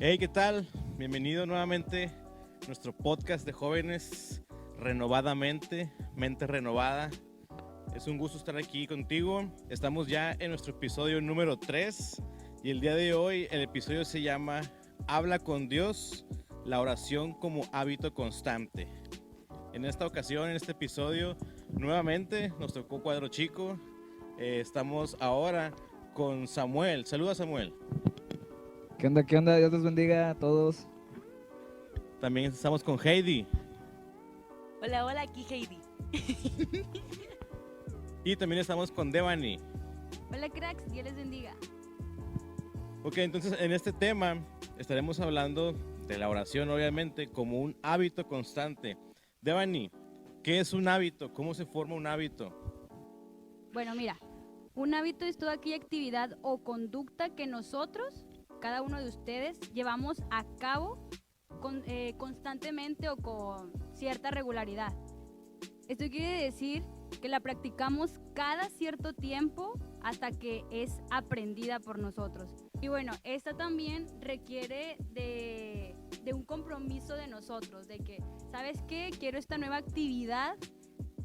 Hey, ¿qué tal? Bienvenido nuevamente a nuestro podcast de jóvenes renovadamente, mente renovada. Es un gusto estar aquí contigo. Estamos ya en nuestro episodio número 3 y el día de hoy el episodio se llama Habla con Dios, la oración como hábito constante. En esta ocasión, en este episodio, nuevamente nos tocó cuadro chico. Estamos ahora con Samuel. Saluda, Samuel. ¿Qué onda? ¿Qué onda? Dios los bendiga a todos. También estamos con Heidi. Hola, hola, aquí Heidi. Y también estamos con Devani. Hola, cracks, Dios les bendiga. Ok, entonces en este tema estaremos hablando de la oración, obviamente, como un hábito constante. Devani, ¿qué es un hábito? ¿Cómo se forma un hábito? Bueno, mira, un hábito es toda aquella actividad o conducta que nosotros, cada uno de ustedes, llevamos a cabo constantemente o con cierta regularidad. Esto quiere decir que la practicamos cada cierto tiempo hasta que es aprendida por nosotros. Y bueno, esta también requiere de un compromiso de nosotros, de que, ¿sabes qué? Quiero esta nueva actividad,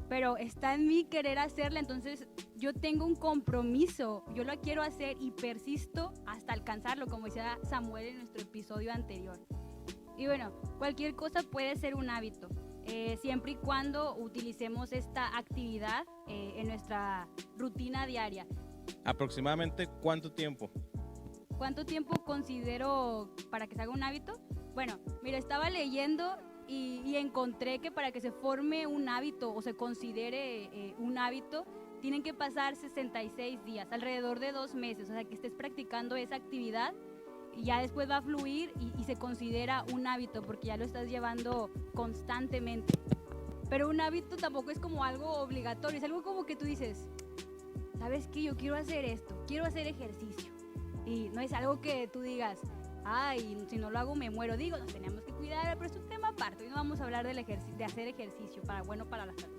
pero está en mí querer hacerla, entonces yo tengo un compromiso, yo la quiero hacer y persisto hasta alcanzarlo, como decía Samuel en nuestro episodio anterior. Y bueno, cualquier cosa puede ser un hábito, siempre y cuando utilicemos esta actividad en nuestra rutina diaria. ¿Aproximadamente cuánto tiempo? ¿Cuánto tiempo considero para que se haga un hábito? Bueno, mira, estaba leyendo y encontré que para que se forme un hábito o se considere un hábito, tienen que pasar 66 días, alrededor de 2 meses, o sea, que estés practicando esa actividad y ya después va a fluir y se considera un hábito porque ya lo estás llevando constantemente. Pero un hábito tampoco es como algo obligatorio, es algo como que tú dices, ¿sabes qué? Yo quiero hacer esto, quiero hacer ejercicio. Y no es algo que tú digas, ay, si no lo hago me muero. Digo, nos tenemos que cuidar, pero es un tema aparte. Hoy no vamos a hablar de hacer ejercicio, bueno para la salud.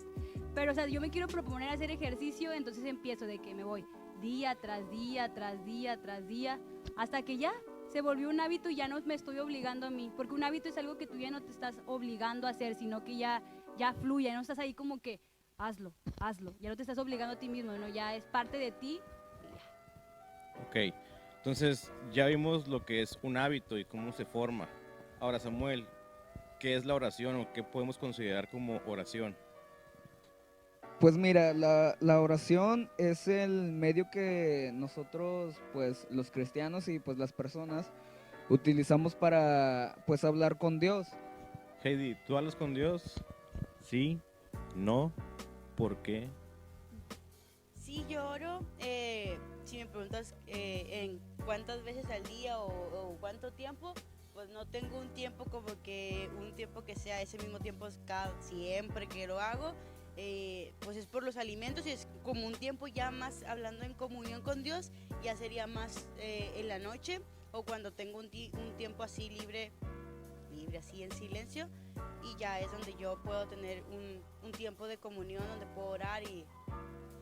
Pero, o sea, yo me quiero proponer hacer ejercicio, entonces empiezo de que me voy día tras día, tras día, tras día, hasta que ya se volvió un hábito y ya no me estoy obligando a mí. Porque un hábito es algo que tú ya no te estás obligando a hacer, sino que ya fluye, ya no estás ahí como que hazlo. Ya no te estás obligando a ti mismo, ¿no? Ya es parte de ti. Ok, entonces ya vimos lo que es un hábito y cómo se forma. Ahora, Samuel, ¿qué es la oración o qué podemos considerar como oración? Pues mira, la oración es el medio que nosotros, pues los cristianos y pues las personas utilizamos para pues hablar con Dios. Heidi, ¿tú hablas con Dios? Sí, no, ¿por qué? Sí, yo oro. Si me preguntas en cuántas veces al día o cuánto tiempo, pues no tengo un tiempo como que un tiempo que sea ese mismo tiempo siempre que lo hago. Pues es por los alimentos y es como un tiempo ya más hablando en comunión con Dios, ya sería más en la noche o cuando tengo un tiempo así libre así en silencio, y ya es donde yo puedo tener un tiempo de comunión donde puedo orar y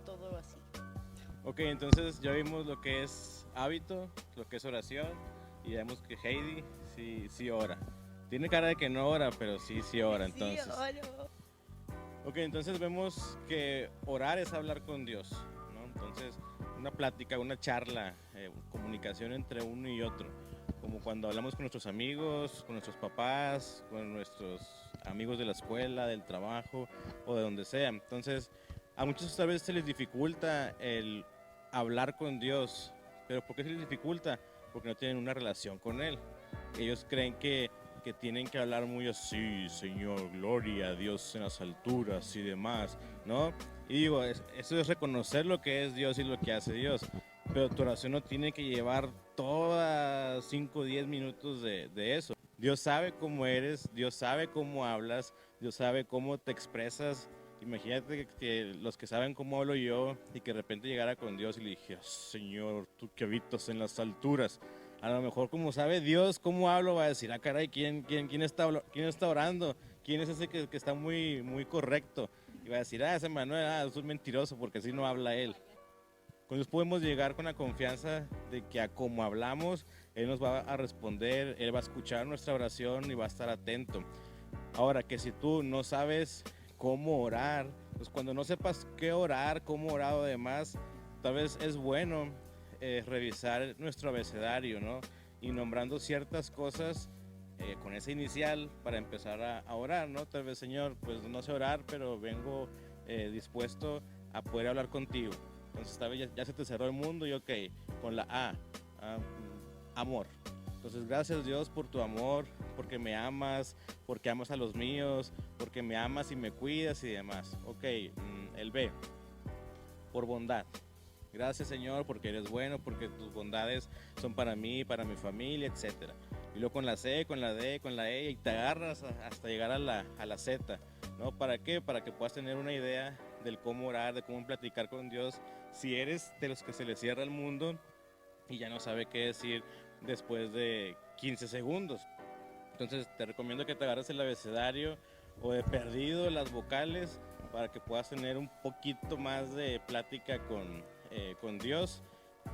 todo así. Ok, entonces ya vimos lo que es hábito, lo que es oración y ya vemos que Heidi sí ora. Tiene cara de que no ora, pero sí ora, entonces. Sí, oro. Ok, entonces vemos que orar es hablar con Dios, ¿no? Entonces, una plática, una charla, comunicación entre uno y otro, como cuando hablamos con nuestros amigos, con nuestros papás, con nuestros amigos de la escuela, del trabajo o de donde sea. Entonces, a muchos tal vez se les dificulta el hablar con Dios, pero ¿por qué se les dificulta? Porque no tienen una relación con Él. Ellos creen que tienen que hablar muy así, Señor, gloria a Dios en las alturas y demás, ¿no? Y digo, eso es reconocer lo que es Dios y lo que hace Dios, pero tu oración no tiene que llevar todas 5 o 10 minutos de eso. Dios sabe cómo eres, Dios sabe cómo hablas, Dios sabe cómo te expresas. Imagínate que los que saben cómo hablo yo y que de repente llegara con Dios y le dijera, Señor, tú que habitas en las alturas. A lo mejor como sabe Dios cómo hablo, va a decir, caray, ¿quién está orando? ¿Quién es ese que está muy correcto? Y va a decir, ese Manuel, eso es mentiroso porque así no habla él. Con Dios podemos llegar con la confianza de que a como hablamos Él nos va a responder, Él va a escuchar nuestra oración y va a estar atento. Ahora, que si tú no sabes cómo orar, pues cuando no sepas qué orar, cómo orar o demás, tal vez es bueno revisar nuestro abecedario, ¿no? Y nombrando ciertas cosas con esa inicial para empezar a orar, ¿no? Tal vez, Señor, pues no sé orar, pero vengo dispuesto a poder hablar contigo. Entonces tal vez ya se te cerró el mundo y ok, con la amor. Entonces gracias Dios por tu amor, porque me amas, porque amas a los míos, porque me amas y me cuidas y demás. Ok, el B, por bondad. Gracias Señor porque eres bueno, porque tus bondades son para mí, para mi familia, etc. Y luego con la C, con la D, con la E, y te agarras hasta llegar a la Z, ¿no? ¿Para qué? Para que puedas tener una idea del cómo orar, de cómo platicar con Dios. Si eres de los que se le cierra el mundo y ya no sabe qué decir después de 15 segundos. Entonces te recomiendo que te agarres el abecedario o de perdido las vocales para que puedas tener un poquito más de plática con Dios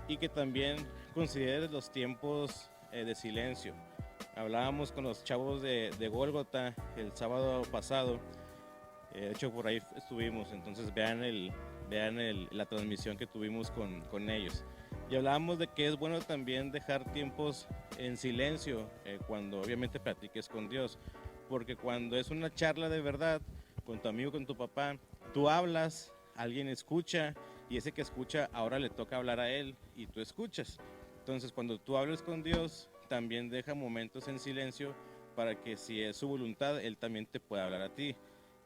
y que también consideres los tiempos de silencio. Hablábamos con los chavos de Gólgota el sábado pasado, de hecho por ahí estuvimos, entonces vean la transmisión que tuvimos con ellos. Y hablábamos de que es bueno también dejar tiempos en silencio cuando obviamente platiques con Dios, porque cuando es una charla de verdad con tu amigo, con tu papá, tú hablas, alguien escucha y ese que escucha ahora le toca hablar a él y tú escuchas. Entonces cuando tú hables con Dios, también deja momentos en silencio para que si es su voluntad, Él también te pueda hablar a ti.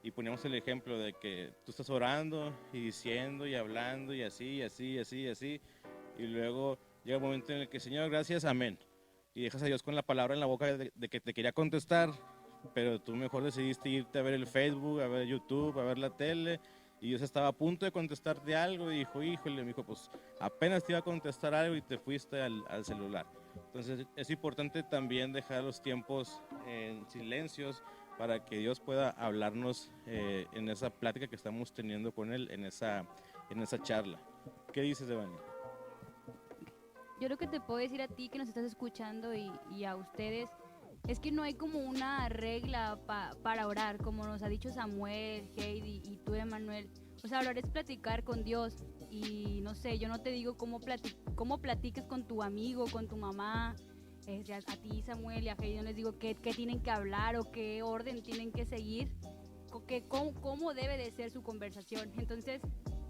Y ponemos el ejemplo de que tú estás orando y diciendo y hablando y así, y así, y así, y así. Y luego llega un momento en el que, Señor, gracias, amén. Y dejas a Dios con la palabra en la boca de que te quería contestar, pero tú mejor decidiste irte a ver el Facebook, a ver YouTube, a ver la tele. Y Dios estaba a punto de contestarte algo y dijo, híjole, me dijo, pues apenas te iba a contestar algo y te fuiste al celular. Entonces es importante también dejar los tiempos en silencios para que Dios pueda hablarnos en esa plática que estamos teniendo con Él, en esa charla. ¿Qué dices, Devani? Yo lo que te puedo decir a ti que nos estás escuchando y a ustedes es que no hay como una regla para orar, como nos ha dicho Samuel, Heidi y tú, Emanuel. O sea, orar es platicar con Dios y no sé, yo no te digo cómo platiques con tu amigo, con tu mamá, a ti, Samuel, y a Heidi no les digo qué tienen que hablar o qué orden tienen que seguir, cómo debe de ser su conversación. Entonces,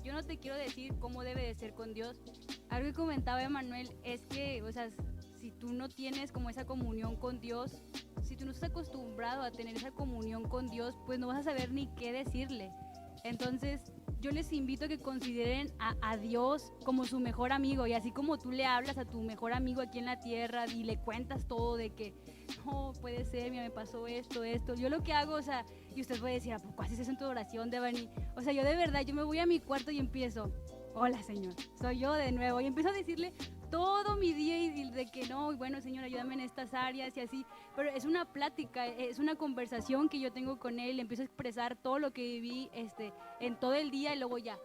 yo no te quiero decir cómo debe de ser con Dios. Algo que comentaba Emanuel es que, o sea, si tú no tienes como esa comunión con Dios, si tú no estás acostumbrado a tener esa comunión con Dios, pues no vas a saber ni qué decirle. Entonces, yo les invito a que consideren a Dios como su mejor amigo, y así como tú le hablas a tu mejor amigo aquí en la tierra y le cuentas todo de que no puede ser, mira, me pasó esto, yo lo que hago, o sea, y usted puede decir, ¿a poco haces eso en tu oración, Devani? O sea, yo de verdad, yo me voy a mi cuarto y empiezo, hola Señor, soy yo de nuevo, y empiezo a decirle todo mi día y de que no, bueno Señor, ayúdame en estas áreas y así, pero es una plática, es una conversación que yo tengo con Él, empiezo a expresar todo lo que viví en todo el día y luego ya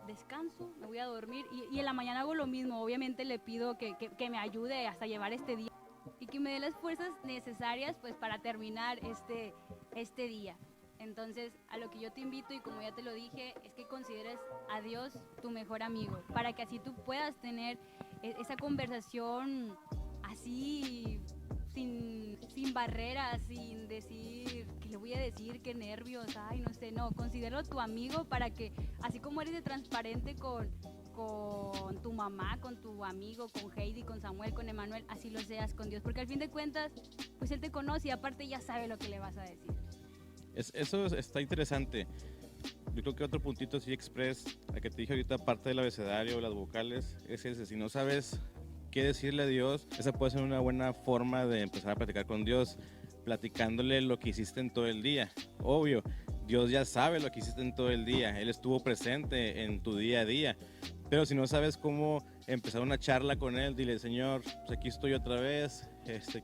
descanso, me voy a dormir y en la mañana hago lo mismo. Obviamente le pido que me ayude hasta llevar este día y que me dé las fuerzas necesarias pues para terminar este día. Entonces, a lo que yo te invito, y como ya te lo dije, es que consideres a Dios tu mejor amigo, para que así tú puedas tener esa conversación así, sin barreras, sin decir, ¿qué le voy a decir? ¿Qué nervios? Ay, no sé, no, considéralo tu amigo para que, así como eres de transparente con tu mamá, con tu amigo, con Heidi, con Samuel, con Emanuel, así lo seas con Dios, porque al fin de cuentas, pues Él te conoce y aparte ya sabe lo que le vas a decir. Eso está interesante. Yo creo que otro puntito así express, a que te dije ahorita, parte del abecedario, las vocales, es ese. Si no sabes qué decirle a Dios, esa puede ser una buena forma de empezar a platicar con Dios, platicándole lo que hiciste en todo el día. Obvio, Dios ya sabe lo que hiciste en todo el día, Él estuvo presente en tu día a día, pero si no sabes cómo empezar una charla con Él, dile, Señor, pues aquí estoy otra vez,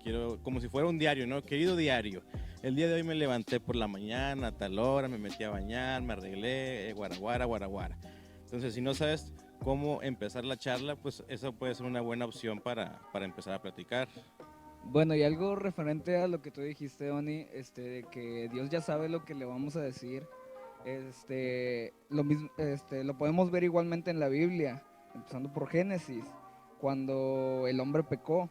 quiero, como si fuera un diario, ¿no? Querido diario, el día de hoy me levanté por la mañana a tal hora, me metí a bañar, me arreglé, guaraguara. Entonces, si no sabes cómo empezar la charla, pues eso puede ser una buena opción para empezar a platicar. Bueno, y algo referente a lo que tú dijiste, Oni, de que Dios ya sabe lo que le vamos a decir, lo mismo, lo podemos ver igualmente en la Biblia, empezando por Génesis, cuando el hombre pecó,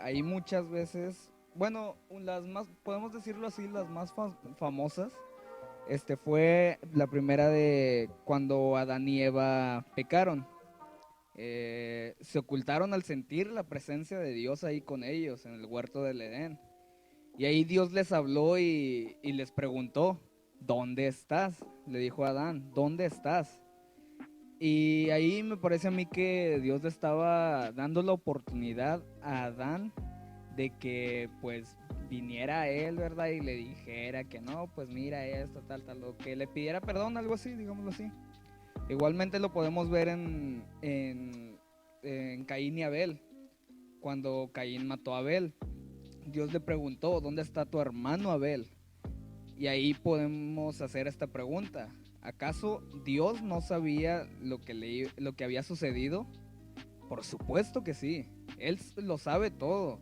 ahí muchas veces, bueno, las más, podemos decirlo así, las más famosas, fue la primera de cuando Adán y Eva pecaron. Se ocultaron al sentir la presencia de Dios ahí con ellos en el huerto del Edén. Y ahí Dios les habló y les preguntó, ¿dónde estás? Le dijo a Adán, ¿dónde estás? Y ahí me parece a mí que Dios le estaba dando la oportunidad a Adán de que pues viniera a él, ¿verdad? Y le dijera que no, pues mira esto, tal, o que le pidiera perdón, algo así, digámoslo así. Igualmente lo podemos ver en Caín y Abel, cuando Caín mató a Abel. Dios le preguntó, ¿dónde está tu hermano Abel? Y ahí podemos hacer esta pregunta. ¿Acaso Dios no sabía lo que había sucedido? Por supuesto que sí. Él lo sabe todo.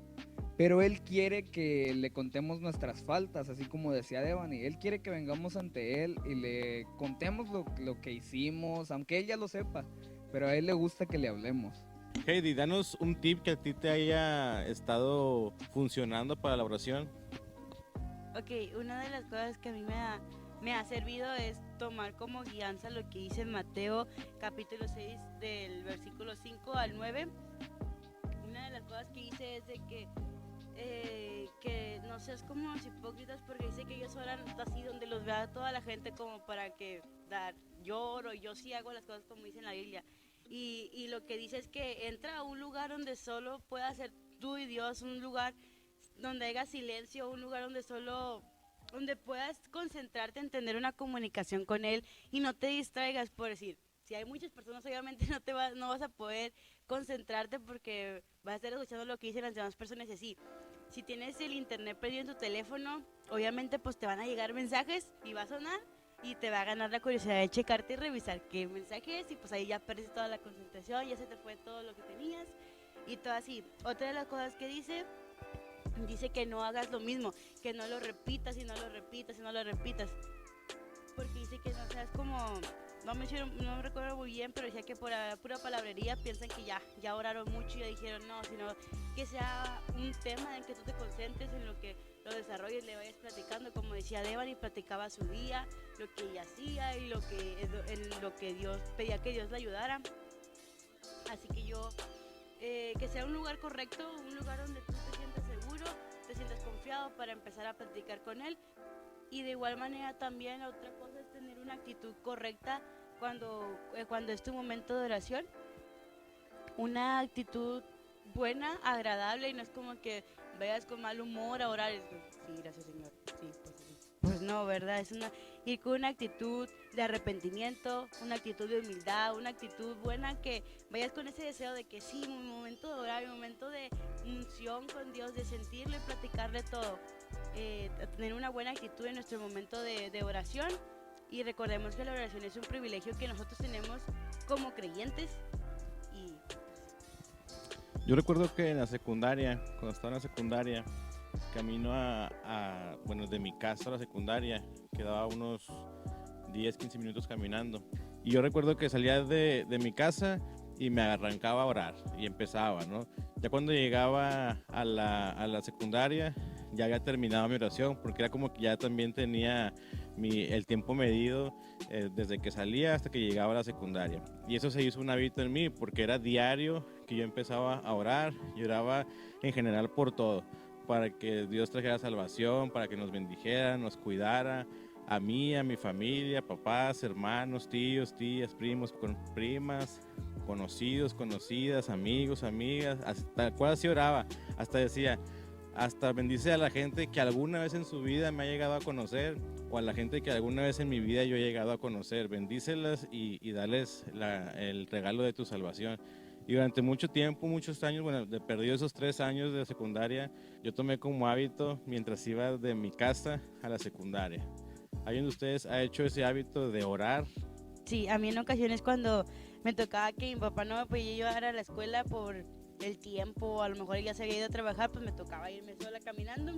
Pero Él quiere que le contemos nuestras faltas, así como decía Devani. Él quiere que vengamos ante Él y le contemos lo que hicimos, aunque Él ya lo sepa. Pero a Él le gusta que le hablemos. Heidi, danos un tip que a ti te haya estado funcionando para la oración. Ok, una de las cosas que a mí me ha servido es tomar como guianza lo que dice en Mateo capítulo 6 del versículo 5 al 9. Una de las cosas que dice es de que no seas como los hipócritas, porque dice que ellos oran así donde los vea toda la gente como para que lloro, yo sí hago las cosas como dice en la Biblia. Y lo que dice es que entra a un lugar donde solo puedas ser tú y Dios, un lugar donde haya silencio, un lugar donde puedas concentrarte en tener una comunicación con Él y no te distraigas. Por decir, si hay muchas personas, obviamente no vas a poder concentrarte porque vas a estar escuchando lo que dicen las demás personas y así. Si tienes el internet prendido en tu teléfono, obviamente pues te van a llegar mensajes y va a sonar y te va a ganar la curiosidad de checarte y revisar qué mensaje es, y pues ahí ya perdiste toda la concentración, ya se te fue todo lo que tenías y todo así. Otra de las cosas que dice que no hagas lo mismo, que no lo repitas y no lo repitas y no lo repitas, porque dice que no seas como, no me recuerdo muy bien, pero decía que por la pura palabrería piensan que ya oraron mucho y ya dijeron no, sino que sea un tema en que tú te concentres, en lo que lo desarrolles, le vayas platicando, como decía Devani, platicaba su día, lo que ella hacía y en lo que Dios pedía que Dios le ayudara. Así que que sea un lugar correcto, un lugar donde tú te sientas seguro, te sientas confiado para empezar a platicar con Él. Y de igual manera también otra cosa es tener una actitud correcta cuando es tu momento de oración. Una actitud buena, agradable, y no es como que vayas con mal humor a orar. Sí, gracias Señor. Sí, pues no, ¿verdad? Ir con una actitud de arrepentimiento, una actitud de humildad, una actitud buena, que vayas con ese deseo de que sí, un momento de orar, un momento de unción con Dios, de sentirlo y platicarle todo. Tener una buena actitud en nuestro momento de oración, y recordemos que la oración es un privilegio que nosotros tenemos como creyentes. Y yo recuerdo que en la secundaria, cuando estaba en la secundaria, camino bueno, de mi casa a la secundaria, quedaba unos 10, 15 minutos caminando. Y yo recuerdo que salía de mi casa y me arrancaba a orar y empezaba, ¿no? Ya cuando llegaba a la secundaria, ya había terminado mi oración, porque era como que ya también tenía el tiempo medido desde que salía hasta que llegaba a la secundaria. Y eso se hizo un hábito en mí, porque era diario que yo empezaba a orar. Yo oraba en general por todo, para que Dios trajera salvación, para que nos bendijera, nos cuidara, a mí, a mi familia, papás, hermanos, tíos, tías, primos, primas, conocidos, conocidas, amigos, amigas, hasta cual así oraba, hasta decía, hasta bendice a la gente que alguna vez en su vida me ha llegado a conocer, o a la gente que alguna vez en mi vida yo he llegado a conocer, bendícelas y dales el regalo de tu salvación. Y durante mucho tiempo, muchos años, bueno, de perdido esos 3 años de secundaria, yo tomé como hábito mientras iba de mi casa a la secundaria. ¿Alguien de ustedes ha hecho ese hábito de orar? sí, a mí en ocasiones cuando me tocaba que mi papá no me podía llevar a la escuela por el tiempo, a lo mejor él ya se había ido a trabajar, pues me tocaba irme sola caminando.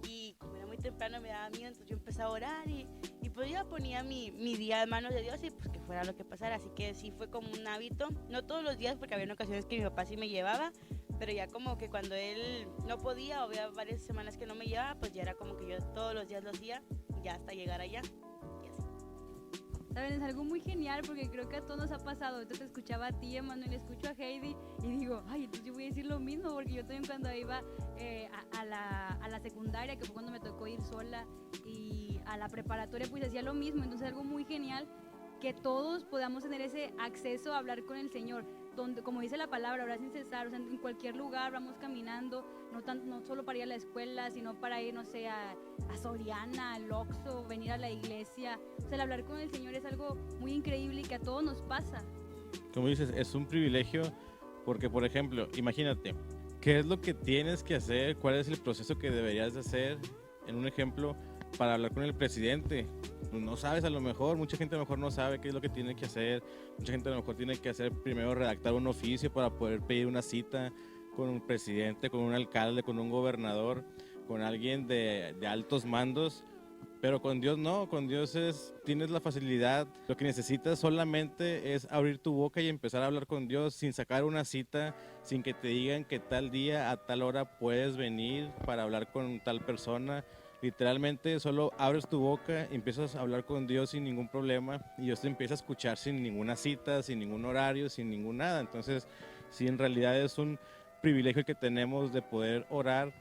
Y como era muy temprano me daba miedo, entonces yo empecé a orar y pues yo ponía mi día en manos de Dios y pues que fuera lo que pasara. Así que sí fue como un hábito, no todos los días porque había ocasiones que mi papá sí me llevaba, pero ya como que cuando él no podía o había varias semanas que no me llevaba, pues ya era como que yo todos los días lo hacía, ya hasta llegar allá. Y así. Saben, es algo muy genial porque creo que a todos nos ha pasado. Ahorita te escuchaba a ti, Emanuel, escucho a Heidi y digo, ay, entonces yo voy a decir lo mismo porque yo también cuando iba a la secundaria, que fue cuando me tocó ir sola, y a la preparatoria, pues hacía lo mismo. Entonces algo muy genial que todos podamos tener ese acceso a hablar con el Señor, donde, como dice la palabra, orar sin cesar, o sea, en cualquier lugar vamos caminando, no solo para ir a la escuela, sino para ir, no sé, a Soriana, al Oxxo, venir a la iglesia. O sea, el hablar con el Señor es algo muy increíble y que a todos nos pasa. Como dices, es un privilegio porque, por ejemplo, imagínate, ¿qué es lo que tienes que hacer? ¿Cuál es el proceso que deberías de hacer? En un ejemplo, para hablar con el presidente. Pues no sabes, a lo mejor, mucha gente a lo mejor no sabe qué es lo que tiene que hacer. Mucha gente a lo mejor tiene que hacer primero redactar un oficio para poder pedir una cita con un presidente, con un alcalde, con un gobernador, con alguien de altos mandos. Pero con Dios no, con Dios tienes la facilidad. Lo que necesitas solamente es abrir tu boca y empezar a hablar con Dios sin sacar una cita, sin que te digan que tal día a tal hora puedes venir para hablar con tal persona. Literalmente solo abres tu boca, empiezas a hablar con Dios sin ningún problema y Dios te empieza a escuchar sin ninguna cita, sin ningún horario, sin ningún nada. Entonces, sí, en realidad es un privilegio que tenemos de poder orar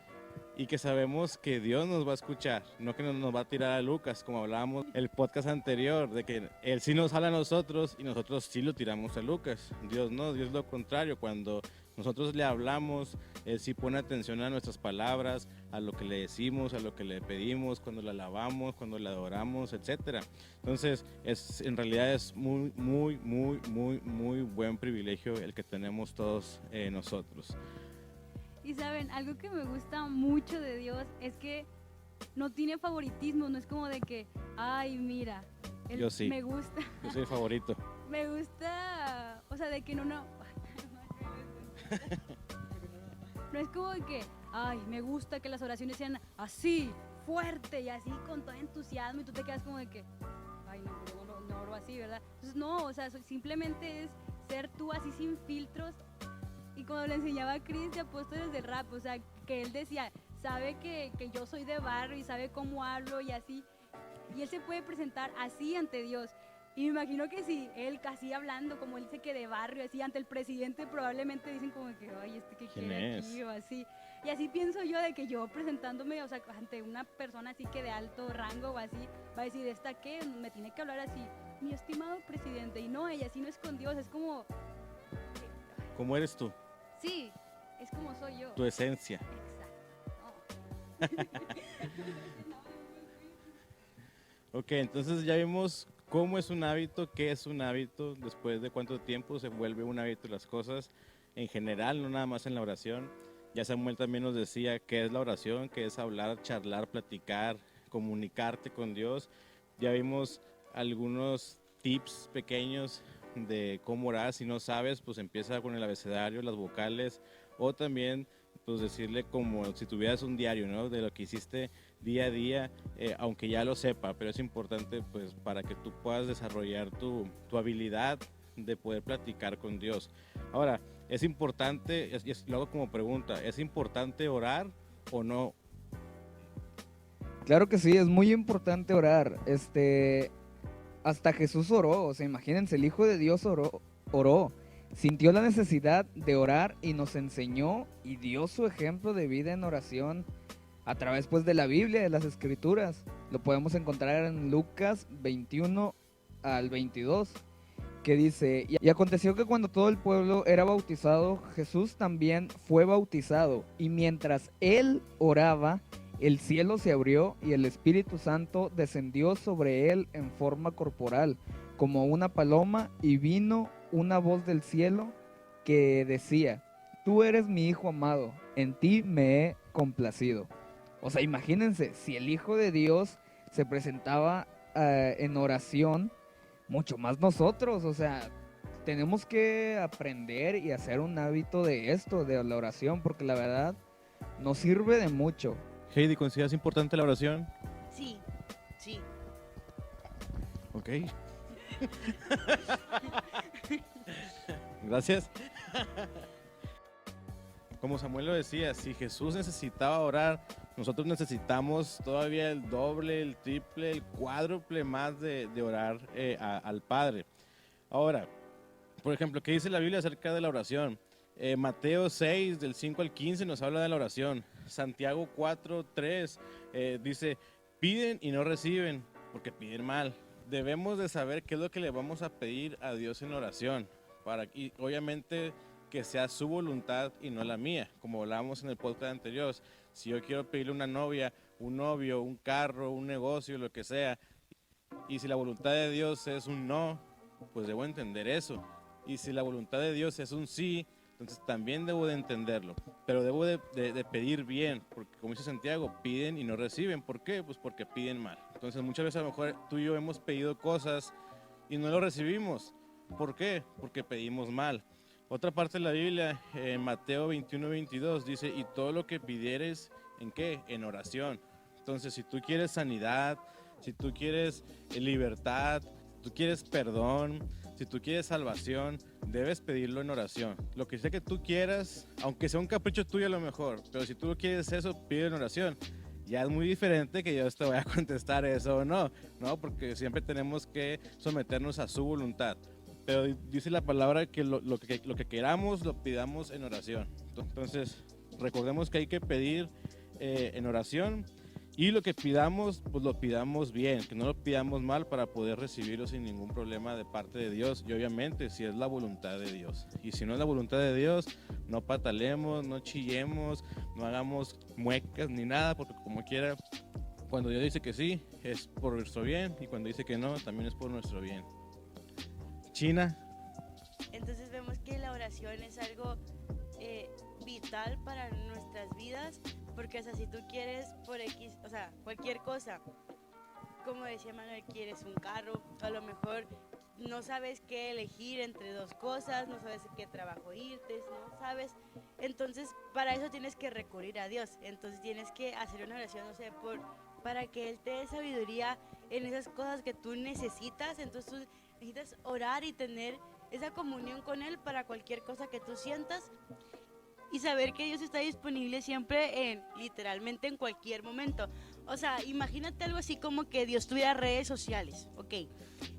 y que sabemos que Dios nos va a escuchar, no que nos va a tirar a Lucas, como hablábamos el podcast anterior, de que Él sí nos habla a nosotros y nosotros sí lo tiramos a Lucas. Dios no, Dios lo contrario, cuando nosotros le hablamos, Él sí pone atención a nuestras palabras, a lo que le decimos, a lo que le pedimos, cuando le alabamos, cuando le adoramos, etc. Entonces, en realidad es muy, muy, muy, muy, muy buen privilegio el que tenemos todos nosotros. Y saben, algo que me gusta mucho de Dios es que no tiene favoritismo, no es como de que, ay, mira, Yo sí. me gusta. Yo soy el favorito. Me gusta, o sea, de que no es como de que, ay, me gusta que las oraciones sean así, fuerte y así con todo entusiasmo y tú te quedas como de que, ay, no, pero no oro así, ¿verdad? Entonces, no, o sea, simplemente es ser tú así sin filtros. Y cuando le enseñaba a Chris de Apóstoles del Rap, o sea, que él decía, sabe que yo soy de barrio y sabe cómo hablo y así, y él se puede presentar así ante Dios. Y me imagino que si él casi hablando, como él dice que de barrio, así ante el presidente, probablemente dicen como que, ay, que quiere aquí o así. Y así pienso yo de que yo presentándome, o sea, ante una persona así que de alto rango o así, va a decir, ¿esta qué? Me tiene que hablar así, mi estimado presidente. Y no, ella así no es con Dios, es como... ¿Cómo eres tú? Sí, es como soy yo. Tu esencia. Exacto. Ok, entonces ya vimos cómo es un hábito, qué es un hábito, después de cuánto tiempo se vuelve un hábito las cosas en general, no nada más en la oración. Ya Samuel también nos decía qué es la oración, qué es hablar, charlar, platicar, comunicarte con Dios. Ya vimos algunos tips pequeños de cómo orar. Si no sabes, pues empieza con el abecedario, las vocales, o también pues decirle como si tuvieras un diario, ¿no? De lo que hiciste día a día, aunque ya lo sepa, pero es importante pues para que tú puedas desarrollar tu habilidad de poder platicar con Dios. Ahora, es importante, lo hago como pregunta, ¿es importante orar o no? Claro que sí, es muy importante orar. Hasta Jesús oró, o sea, imagínense, el Hijo de Dios oró, sintió la necesidad de orar y nos enseñó y dio su ejemplo de vida en oración a través pues de la Biblia, de las Escrituras. Lo podemos encontrar en Lucas 21 al 22, que dice, y aconteció que cuando todo el pueblo era bautizado, Jesús también fue bautizado, y mientras él oraba, el cielo se abrió y el Espíritu Santo descendió sobre él en forma corporal, como una paloma, y vino una voz del cielo que decía, tú eres mi Hijo amado, en ti me he complacido. O sea, imagínense, si el Hijo de Dios se presentaba en oración, mucho más nosotros, o sea, tenemos que aprender y hacer un hábito de esto, de la oración, porque la verdad nos sirve de mucho. Heidi, ¿consideras importante la oración? Sí, sí. Ok. Gracias. Como Samuel lo decía, si Jesús necesitaba orar, nosotros necesitamos todavía el doble, el triple, el cuádruple más de orar al Padre. Ahora, por ejemplo, ¿qué dice la Biblia acerca de la oración? Mateo 6, del 5 al 15 nos habla de la oración. Santiago 4, 3 dice, piden y no reciben porque piden mal. Debemos de saber qué es lo que le vamos a pedir a Dios en oración. Y obviamente que sea su voluntad y no la mía. Como hablábamos en el podcast anterior, si yo quiero pedirle una novia, un novio, un carro, un negocio, lo que sea, y si la voluntad de Dios es un no, pues debo entender eso. Y si la voluntad de Dios es un sí, entonces también debo de entenderlo. Pero debo de pedir bien, porque como dice Santiago, piden y no reciben. ¿Por qué? Pues porque piden mal. Entonces muchas veces a lo mejor tú y yo hemos pedido cosas y no lo recibimos. ¿Por qué? Porque pedimos mal. Otra parte de la Biblia, en Mateo 21, 22, dice, y todo lo que pidieres, ¿en qué? En oración. Entonces, si tú quieres sanidad, si tú quieres libertad, si tú quieres perdón, si tú quieres salvación, debes pedirlo en oración. Lo que sea que tú quieras, aunque sea un capricho tuyo a lo mejor, pero si tú quieres eso, pide en oración. Ya es muy diferente que Dios te vaya a contestar eso o no, ¿no? Porque siempre tenemos que someternos a su voluntad. Pero dice la palabra que lo que queramos lo pidamos en oración. Entonces, recordemos que hay que pedir en oración y lo que pidamos, pues lo pidamos bien, que no lo pidamos mal para poder recibirlo sin ningún problema de parte de Dios. Y obviamente, si es la voluntad de Dios. Y si no es la voluntad de Dios, no patalemos, no chillemos, no hagamos muecas ni nada, porque como quiera, cuando Dios dice que sí, es por nuestro bien, y cuando dice que no, también es por nuestro bien. China. Entonces vemos que la oración es algo vital para nuestras vidas, porque o sea, si tú quieres por X, o sea, cualquier cosa, como decía Manuel, quieres un carro, a lo mejor no sabes qué elegir entre dos cosas, no sabes qué trabajo irte, no sabes, entonces para eso tienes que recurrir a Dios, entonces tienes que hacer una oración, no sé, para que Él te dé sabiduría en esas cosas que tú necesitas, entonces tú necesitas orar y tener esa comunión con Él para cualquier cosa que tú sientas y saber que Dios está disponible siempre literalmente en cualquier momento. O sea, imagínate algo así como que Dios tuviera redes sociales, ¿ok?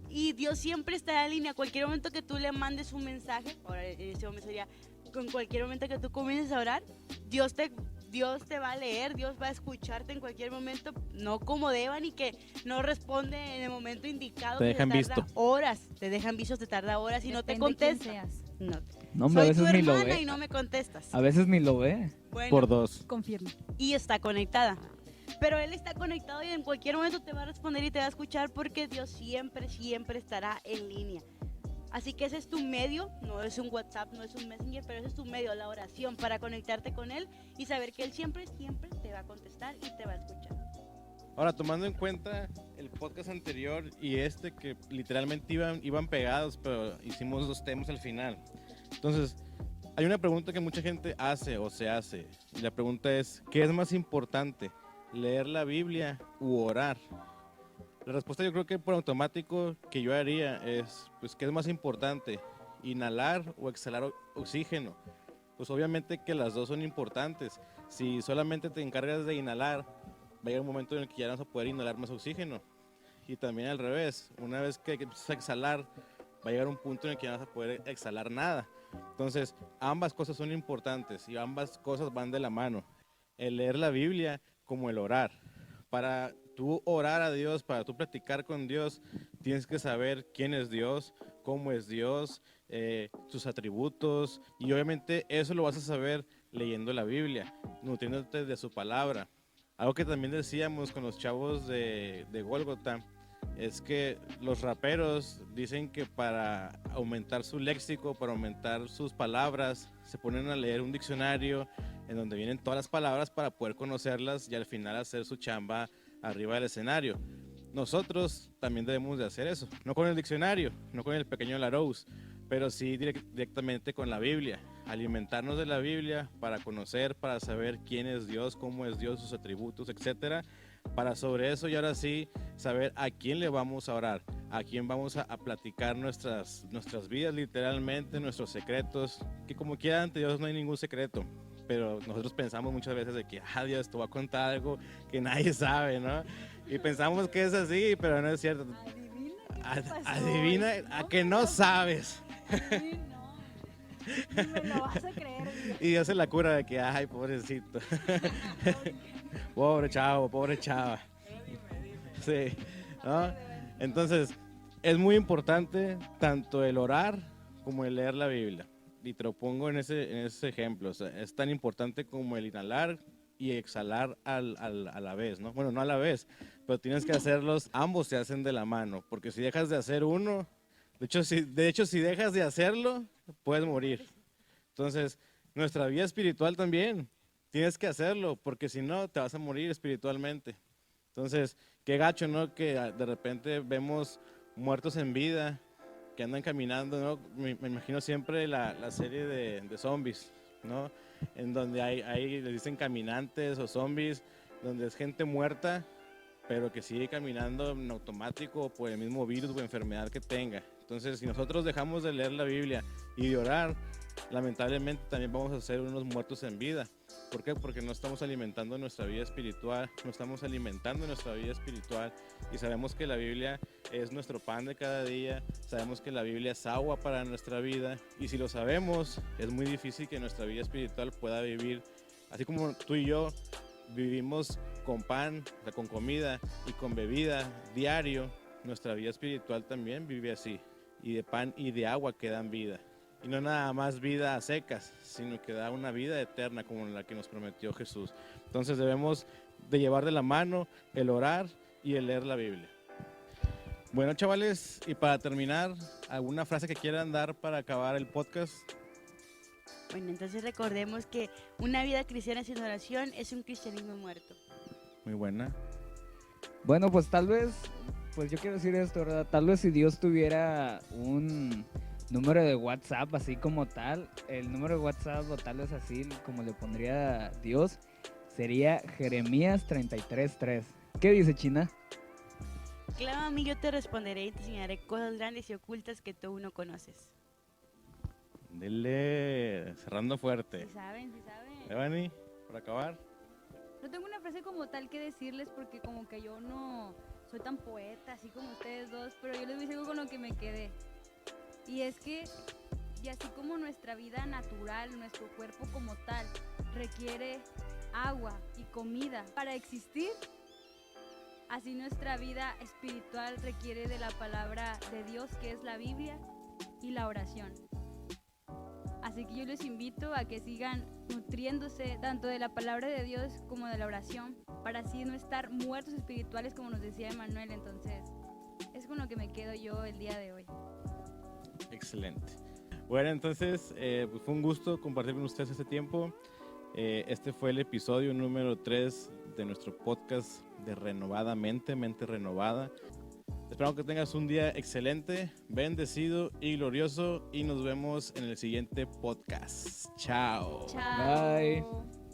Y Dios siempre está en línea, cualquier momento que tú le mandes un mensaje, ahora en este momento sería, con cualquier momento que tú comiences a orar, Dios te va a leer, Dios va a escucharte en cualquier momento, no como Devan y que no responde en el momento indicado. Te dejan visto. Horas, te dejan vistos, te tarda horas y no te contesta. No, hombre, a Soy veces tu ni lo hermana ve. y no me contestas. A veces ni lo ve. Bueno, Por dos. Confirmo. y está conectada. Pero Él está conectado y en cualquier momento te va a responder y te va a escuchar porque Dios siempre, siempre estará en línea. Así que ese es tu medio, no es un WhatsApp, no es un Messenger, pero ese es tu medio, la oración, para conectarte con Él y saber que Él siempre, siempre te va a contestar y te va a escuchar. Ahora, tomando en cuenta el podcast anterior y este que literalmente iban pegados, pero hicimos dos temas al final. Entonces, hay una pregunta que mucha gente hace o se hace. Y la pregunta es, ¿qué es más importante? ¿Leer la Biblia u orar? La respuesta yo creo que por automático que yo haría es, pues, ¿qué es más importante? ¿Inhalar o exhalar oxígeno? Pues obviamente que las dos son importantes. Si solamente te encargas de inhalar, va a llegar un momento en el que ya no vas a poder inhalar más oxígeno. Y también al revés, una vez que empiezas a exhalar, va a llegar un punto en el que ya no vas a poder exhalar nada. Entonces, ambas cosas son importantes y ambas cosas van de la mano. El leer la Biblia como el orar. Para tú orar a Dios, para tú platicar con Dios, tienes que saber quién es Dios, cómo es Dios, sus atributos, y obviamente eso lo vas a saber leyendo la Biblia, nutriéndote de su palabra. Algo que también decíamos con los chavos de Gólgota es que los raperos dicen que para aumentar su léxico, para aumentar sus palabras, se ponen a leer un diccionario en donde vienen todas las palabras para poder conocerlas y al final hacer su chamba arriba del escenario. Nosotros también debemos de hacer eso, no con el diccionario, no con el pequeño Larousse, pero sí directamente con la Biblia. Alimentarnos de la Biblia para conocer, para saber quién es Dios, cómo es Dios, sus atributos, etcétera. Para sobre eso y ahora sí saber a quién le vamos a orar, a quién vamos a platicar nuestras vidas literalmente, nuestros secretos, que como quiera ante Dios no hay ningún secreto. Pero nosotros pensamos muchas veces de que, Dios, te voy a contar algo que nadie sabe, ¿no? Y pensamos que es así, pero no es cierto. Adivina a que no sabes. Sí, no. Ni me lo vas a creer. Y Dios se la cura de que, ay, pobrecito. Pobre chavo, pobre chava. Sí, ¿no? Entonces, es muy importante tanto el orar como el leer la Biblia. Y te lo pongo en ese ejemplo. O sea, es tan importante como el inhalar y exhalar a la vez, ¿no? Bueno, no a la vez, pero tienes que hacerlos, ambos se hacen de la mano, porque si dejas de hacer uno, de hecho, si dejas de hacerlo, puedes morir. Entonces, nuestra vida espiritual también, tienes que hacerlo, porque si no, te vas a morir espiritualmente. Entonces, qué gacho, ¿no? Que de repente vemos muertos en vida, que andan caminando, ¿no? Me imagino siempre la serie de zombies, ¿no? En donde hay, les dicen caminantes o zombies, donde es gente muerta, pero que sigue caminando en automático por el mismo virus o enfermedad que tenga. Entonces, si nosotros dejamos de leer la Biblia y de orar, lamentablemente también vamos a ser unos muertos en vida. ¿Por qué? Porque no estamos alimentando nuestra vida espiritual, no estamos alimentando nuestra vida espiritual y sabemos que la Biblia es nuestro pan de cada día, sabemos que la Biblia es agua para nuestra vida y si lo sabemos, es muy difícil que nuestra vida espiritual pueda vivir, así como tú y yo vivimos con pan, o sea, con comida y con bebida diario, nuestra vida espiritual también vive así, y de pan y de agua que dan vida. Y no nada más vida a secas, sino que da una vida eterna como la que nos prometió Jesús. Entonces debemos de llevar de la mano el orar y el leer la Biblia. Bueno, chavales, y para terminar, ¿alguna frase que quieran dar para acabar el podcast? Bueno, entonces recordemos que una vida cristiana sin oración es un cristianismo muerto. Muy buena. Bueno, pues tal vez, pues yo quiero decir esto, ¿verdad? Tal vez si Dios tuviera un número de WhatsApp así como tal, el número de WhatsApp o tal vez así como le pondría Dios, sería Jeremías 33:3. ¿Qué dice, China? Clama a mí, yo te responderé y te enseñaré cosas grandes y ocultas que tú no conoces. Dele, cerrando fuerte. Sí saben, sí saben. Evani, para acabar. No tengo una frase como tal que decirles porque como que yo no soy tan poeta así como ustedes dos, pero yo les voy a decir algo con lo que me quedé. Y es que, y así como nuestra vida natural, nuestro cuerpo como tal, requiere agua y comida para existir, así nuestra vida espiritual requiere de la palabra de Dios, que es la Biblia, y la oración. Así que yo les invito a que sigan nutriéndose tanto de la palabra de Dios como de la oración, para así no estar muertos espirituales como nos decía Emanuel. Entonces, es con lo que me quedo yo el día de hoy. Excelente. Bueno, entonces, pues fue un gusto compartir con ustedes este tiempo. Este fue el episodio número 3 de nuestro podcast de Renovadamente, Mente Renovada. Espero que tengas un día excelente, bendecido y glorioso y nos vemos en el siguiente podcast. Chao. Chao. Bye.